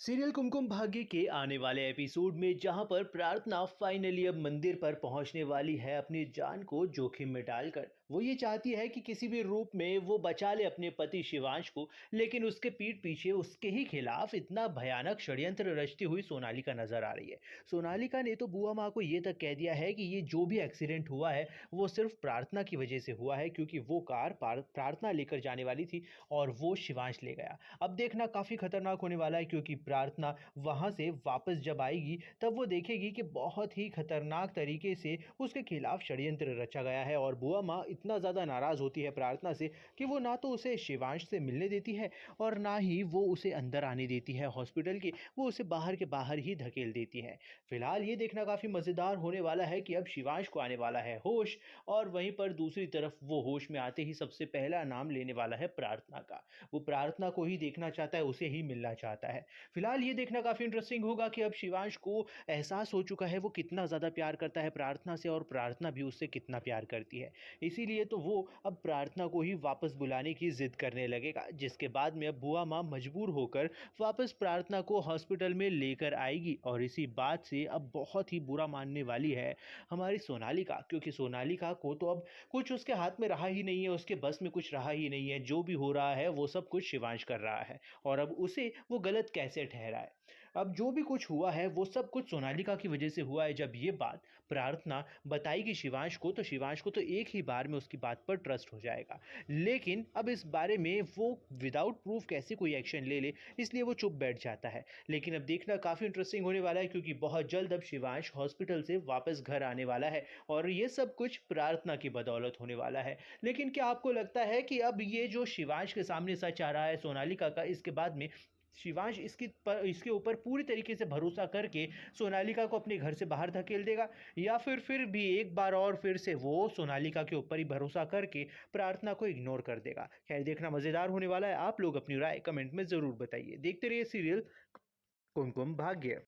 Serial Kumkum Bhagya के आने वाले एपिसोड में जहां पर प्रार्थना फाइनली अब मंदिर पर पहुंचने वाली है अपनी जान को जोखिम में डालकर। वो ये चाहती है कि किसी भी रूप में वो बचा ले अपने पति शिवांश को, लेकिन उसके पीठ पीछे उसके ही खिलाफ इतना भयानक षड्यंत्र रचती हुई सोनालिका नजर आ रही है। सोनालिका ने तो बुआ माँ को ये तक कह दिया है कि ये जो भी एक्सीडेंट हुआ है वो सिर्फ प्रार्थना की वजह से हुआ है, क्योंकि वो कार प्रार्थना लेकर जाने वाली थी और वो शिवांश ले गया। अब देखना काफ़ी खतरनाक होने वाला है, क्योंकि प्रार्थना वहाँ से वापस जब आएगी तब वो देखेगी कि बहुत ही खतरनाक तरीके से उसके खिलाफ षड्यंत्र रचा गया है। और बुआ माँ इतना ज़्यादा नाराज़ होती है प्रार्थना से कि वो ना तो उसे शिवांश से मिलने देती है और ना ही वो उसे अंदर आने देती है हॉस्पिटल के, वो उसे बाहर के बाहर ही धकेल देती है। फिलहाल ये देखना काफ़ी मज़ेदार होने वाला है कि अब शिवांश को आने वाला है होश, और वहीं पर दूसरी तरफ वो होश में आते ही सबसे पहला नाम लेने वाला है प्रार्थना का। वो प्रार्थना को ही देखना चाहता है, उसे ही मिलना चाहता है। फिलहाल ये देखना काफ़ी इंटरेस्टिंग होगा कि अब शिवांश को एहसास हो चुका है वो कितना ज़्यादा प्यार करता है प्रार्थना से, और प्रार्थना भी उससे कितना प्यार करती है। इसीलिए तो वो अब प्रार्थना को ही वापस बुलाने की ज़िद करने लगेगा, जिसके बाद में अब बुआ माँ मजबूर होकर वापस प्रार्थना को हॉस्पिटल में लेकर आएगी। और इसी बात से अब बहुत ही बुरा मानने वाली है हमारी सोनालिका, क्योंकि सोनालिका को तो अब कुछ उसके हाथ में रहा ही नहीं है, उसके बस में कुछ रहा ही नहीं है। जो भी हो रहा है वो सब कुछ शिवांश कर रहा है, और अब उसे वो गलत कैसे ठहराए। अब जो भी कुछ हुआ है वो सब कुछ सोनालिका की वजह से हुआ है। जब ये बात प्रार्थना बताएगी शिवांश को, तो शिवांश को तो एक ही बार में उसकी बात पर ट्रस्ट हो जाएगा। लेकिन अब इस बारे में वो विदाउट प्रूफ कैसे कोई एक्शन ले ले, इसलिए वो चुप बैठ जाता है। लेकिन अब देखना काफ़ी इंटरेस्टिंग होने वाला है, क्योंकि बहुत जल्द अब शिवांश हॉस्पिटल से वापस घर आने वाला है, और ये सब कुछ प्रार्थना की बदौलत होने वाला है। लेकिन क्या आपको लगता है कि अब ये जो शिवांश के सामने सच आ रहा है सोनालिका का, इसके बाद में शिवांश इसके ऊपर पूरी तरीके से भरोसा करके सोनालिका को अपने घर से बाहर धकेल देगा, या फिर भी एक बार और फिर से वो सोनालिका के ऊपर ही भरोसा करके प्रार्थना को इग्नोर कर देगा? खैर, देखना मज़ेदार होने वाला है। आप लोग अपनी राय कमेंट में ज़रूर बताइए। देखते रहिए सीरियल कुमकुम भाग्य।